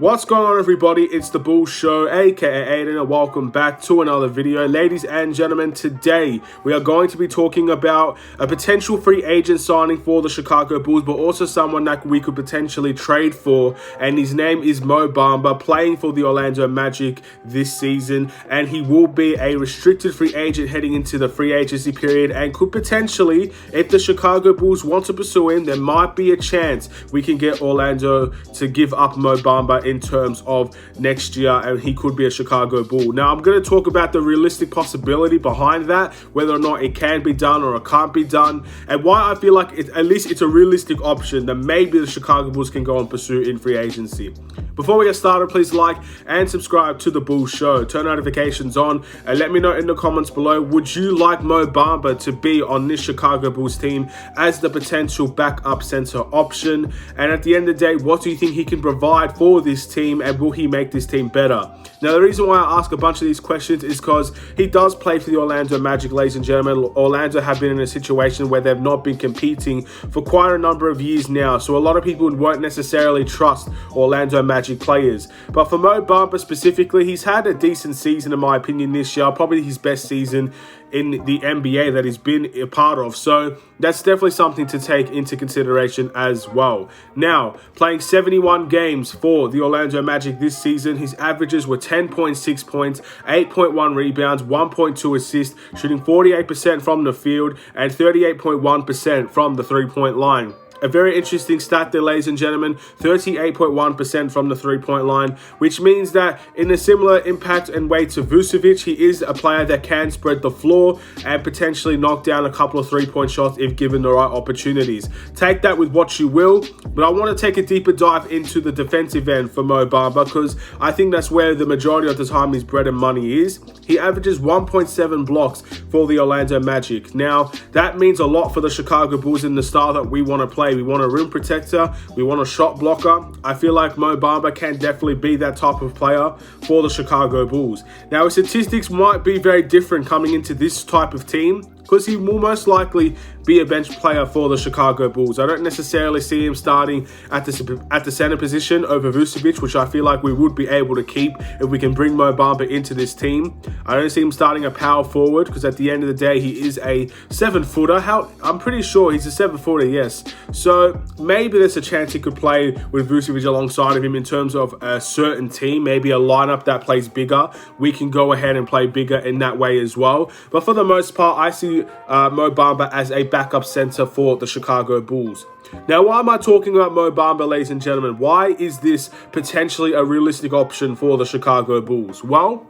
What's going on, everybody? It's the Bull Show, aka Aidan, and welcome back to another video. Ladies and gentlemen, today we are going to be talking about a potential free agent signing for the Chicago Bulls, but also someone that we could potentially trade for, and his name is Mo Bamba, playing for the Orlando Magic this season, and he will be a restricted free agent heading into the free agency period, and could potentially, if the Chicago Bulls want to pursue him, there might be a chance we can get Orlando to give up Mo Bamba in terms of next year, and he could be a Chicago Bull. Now, I'm going to talk about the realistic possibility behind that, whether or not it can be done or it can't be done, and why I feel like at least it's a realistic option that maybe the Chicago Bulls can go and pursue in free agency. Before we get started, please like and subscribe to the Bull Show. Turn notifications on and let me know in the comments below, would you like Mo Bamba to be on this Chicago Bulls team as the potential backup center option? And at the end of the day, what do you think he can provide for this team, and will he make this team better? Now, the reason why I ask a bunch of these questions is because he does play for the Orlando Magic, ladies and gentlemen. Orlando have been in a situation where they've not been competing for quite a number of years now, so a lot of people won't necessarily trust Orlando Magic players. But for Mo Bamba specifically, he's had a decent season in my opinion this year, probably his best season in the NBA that he's been a part of, so that's definitely something to take into consideration as well. Now, playing 71 games for the Orlando Magic this season, his averages were 10.6 points, 8.1 rebounds, 1.2 assists, shooting 48% from the field and 38.1% from the three-point line. A very interesting stat there, ladies and gentlemen, 38.1% from the three-point line, which means that in a similar impact and way to Vucevic, he is a player that can spread the floor and potentially knock down a couple of three-point shots if given the right opportunities. Take that with what you will, but I want to take a deeper dive into the defensive end for Mo Bamba, because I think that's where the majority of the time his bread and money is. He averages 1.7 blocks for the Orlando Magic. Now, that means a lot for the Chicago Bulls in the style that we want to play. We want a rim protector, we want a shot blocker. I feel like Mo Bamba can definitely be that type of player for the Chicago Bulls. Now, his statistics might be very different coming into this type of team, because he will most likely be a bench player for the Chicago Bulls. I don't necessarily see him starting at the center position over Vucevic, which I feel like we would be able to keep if we can bring Mo Bamba into this team. I don't see him starting a power forward, because at the end of the day, he is a 7-footer. I'm pretty sure he's a 7-footer, yes. So maybe there's a chance he could play with Vucevic alongside of him in terms of a certain team, maybe a lineup that plays bigger. We can go ahead and play bigger in that way as well. But for the most part, I see Mo Bamba as a backup center for the Chicago Bulls. Now, why am I talking about Mo Bamba, ladies and gentlemen? Why is this potentially a realistic option for the Chicago Bulls? Well,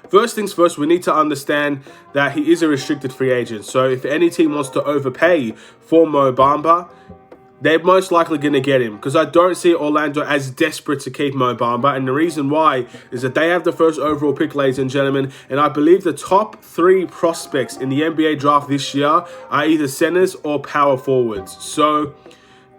first things first, we need to understand that he is a restricted free agent. So if any team wants to overpay for Mo Bamba, they're most likely going to get him, because I don't see Orlando as desperate to keep Mo Bamba. And the reason why is that they have the first overall pick, ladies and gentlemen. And I believe the top 3 prospects in the NBA draft this year are either centers or power forwards. So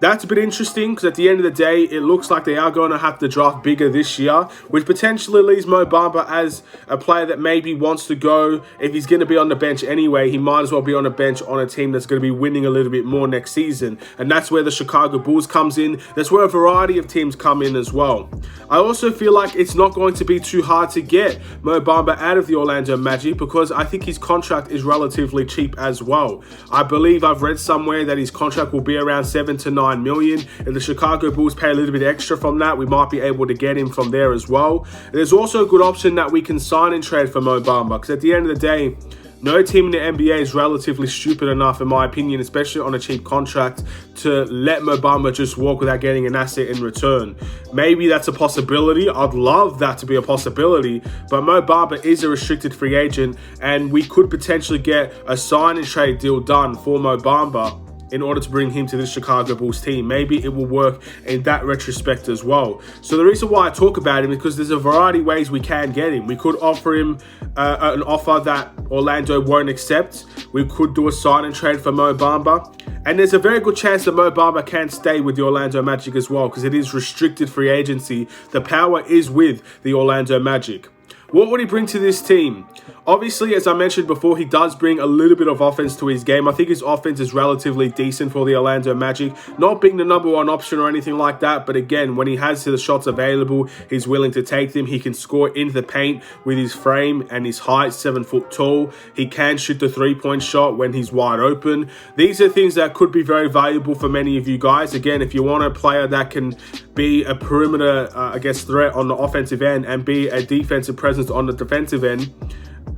that's a bit interesting, because at the end of the day, it looks like they are going to have to draft bigger this year, which potentially leaves Mo Bamba as a player that maybe wants to go. If he's going to be on the bench anyway, he might as well be on the bench on a team that's going to be winning a little bit more next season. And that's where the Chicago Bulls comes in. That's where a variety of teams come in as well. I also feel like it's not going to be too hard to get Mo Bamba out of the Orlando Magic, because I think his contract is relatively cheap as well. I believe I've read somewhere that his contract will be around $7 to $9 million. If the Chicago Bulls pay a little bit extra from that, we might be able to get him from there as well. There's also a good option that we can sign and trade for Mo Bamba, because at the end of the day, no team in the NBA is relatively stupid enough, in my opinion, especially on a cheap contract, to let Mo Bamba just walk without getting an asset in return. Maybe that's a possibility. I'd love that to be a possibility, but Mo Bamba is a restricted free agent, and we could potentially get a sign and trade deal done for Mo Bamba in order to bring him to the Chicago Bulls team. Maybe it will work in that retrospect as well. So the reason why I talk about him is because there's a variety of ways we can get him. We could offer him an offer that Orlando won't accept. We could do a sign and trade for Mo Bamba. And there's a very good chance that Mo Bamba can stay with the Orlando Magic as well, because it is restricted free agency. The power is with the Orlando Magic. What would he bring to this team? Obviously, as I mentioned before, he does bring a little bit of offense to his game. I think his offense is relatively decent for the Orlando Magic. Not being the #1 option or anything like that, but again, when he has the shots available, he's willing to take them. He can score in the paint with his frame and his height, 7 foot tall. He can shoot the three-point shot when he's wide open. These are things that could be very valuable for many of you guys. Again, if you want a player that can be a perimeter, threat on the offensive end and be a defensive presence on the defensive end,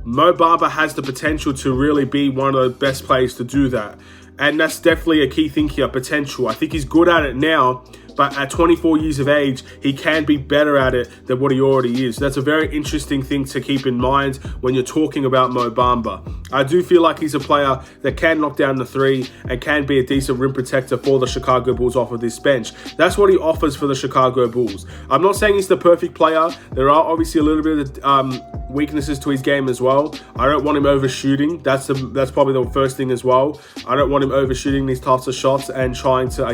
Mo Bamba has the potential to really be one of the best players to do that. And that's definitely a key thing here, potential. I think he's good at it now, but at 24 years of age, he can be better at it than what he already is. That's a very interesting thing to keep in mind when you're talking about Mo Bamba. I do feel like he's a player that can knock down the three and can be a decent rim protector for the Chicago Bulls off of this bench. That's what he offers for the Chicago Bulls. I'm not saying he's the perfect player. There are obviously a little bit of weaknesses to his game as well. I don't want him overshooting. That's probably the first thing as well. I don't want him overshooting these types of shots and trying to,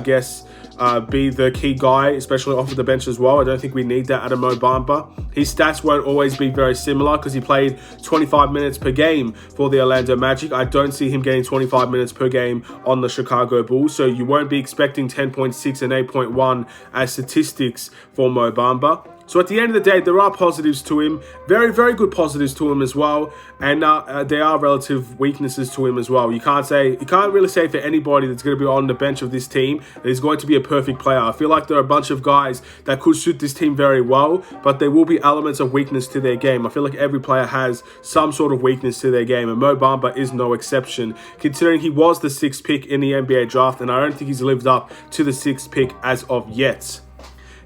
be the key guy, especially off of the bench as well. I don't think we need that out of Mo Bamba. His stats won't always be very similar because he played 25 minutes per game for the Orlando Magic. I don't see him getting 25 minutes per game on the Chicago Bulls, so you won't be expecting 10.6 and 8.1 as statistics for Mo Bamba. So at the end of the day, there are positives to him, very, very good positives to him as well, and there are relative weaknesses to him as well. You can't really say for anybody that's going to be on the bench of this team that he's going to be a perfect player. I feel like there are a bunch of guys that could suit this team very well, but there will be elements of weakness to their game. I feel like every player has some sort of weakness to their game, and Mo Bamba is no exception, considering he was the 6th pick in the NBA draft, and I don't think he's lived up to the 6th pick as of yet.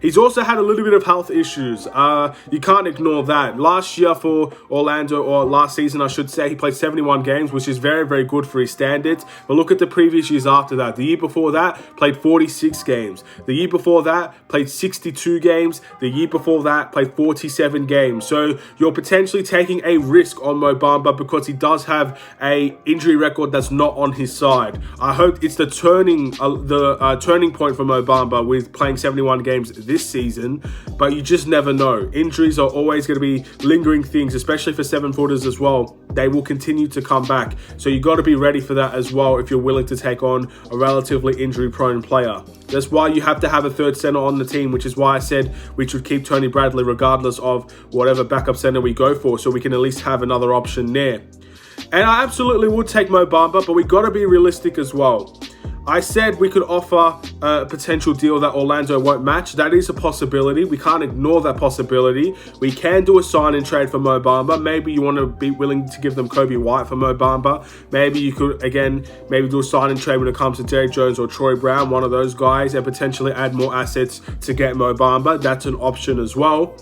He's also had a little bit of health issues. You can't ignore that. Last year for Orlando, or last season I should say, he played 71 games, which is very, very good for his standards. But look at the previous years after that. The year before that, played 46 games. The year before that, played 62 games. The year before that, played 47 games. So you're potentially taking a risk on Mo Bamba because he does have a injury record that's not on his side. I hope it's the turning point for Mo Bamba with playing 71 games this season, but you just never know. Injuries are always going to be lingering things, especially for 7-footers as well. They will continue to come back, so you got to be ready for that as well if you're willing to take on a relatively injury-prone player. That's why you have to have a third center on the team, which is why I said we should keep Tony Bradley regardless of whatever backup center we go for, so we can at least have another option there. And I absolutely would take Mo Bamba, but we got to be realistic as well. I said we could offer a potential deal that Orlando won't match. That is a possibility. We can't ignore that possibility. We can do a sign and trade for Mo Bamba. Maybe you want to be willing to give them Kobe White for Mo Bamba. Maybe you could, again, do a sign and trade when it comes to Derrick Jones or Troy Brown, one of those guys, and potentially add more assets to get Mo Bamba. That's an option as well.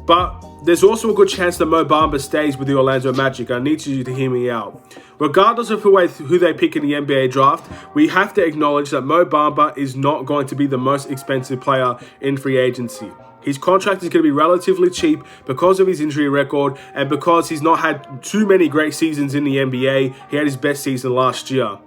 But there's also a good chance that Mo Bamba stays with the Orlando Magic. I need you to hear me out. Regardless of who they pick in the NBA draft, we have to acknowledge that Mo Bamba is not going to be the most expensive player in free agency. His contract is going to be relatively cheap because of his injury record and because he's not had too many great seasons in the NBA. He had his best season last year.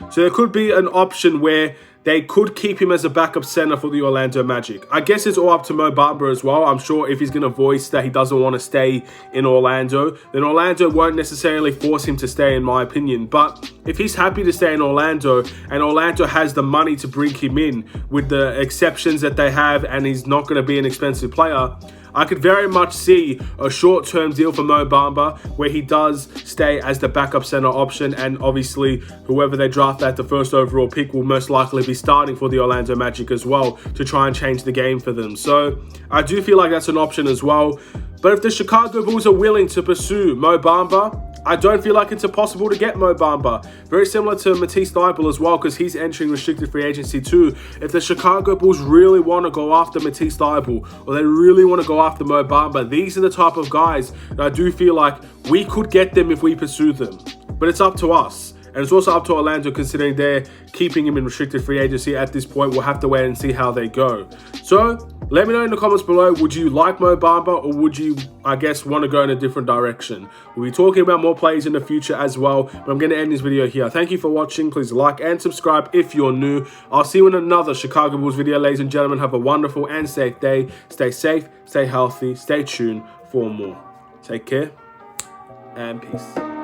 So there could be an option where they could keep him as a backup center for the Orlando Magic. I guess it's all up to Mo Bamba as well. I'm sure if he's going to voice that he doesn't want to stay in Orlando, then Orlando won't necessarily force him to stay, in my opinion. But if he's happy to stay in Orlando and Orlando has the money to bring him in with the exceptions that they have and he's not going to be an expensive player, I could very much see a short-term deal for Mo Bamba where he does stay as the backup center option, and obviously whoever they draft at the first overall pick will most likely be starting for the Orlando Magic as well to try and change the game for them. So I do feel like that's an option as well. But if the Chicago Bulls are willing to pursue Mo Bamba, I don't feel like it's impossible to get Mo Bamba. Very similar to Matisse Thybulle as well, because he's entering restricted free agency too. If the Chicago Bulls really want to go after Matisse Thybulle, or they really want to go after Mo Bamba, these are the type of guys that I do feel like we could get them if we pursue them. But it's up to us. And it's also up to Orlando, considering they're keeping him in restricted free agency at this point. We'll have to wait and see how they go. So let me know in the comments below, would you like Mo Bamba, or would you, want to go in a different direction? We'll be talking about more players in the future as well, but I'm going to end this video here. Thank you for watching. Please like and subscribe if you're new. I'll see you in another Chicago Bulls video, ladies and gentlemen. Have a wonderful and safe day. Stay safe, stay healthy, stay tuned for more. Take care. and peace.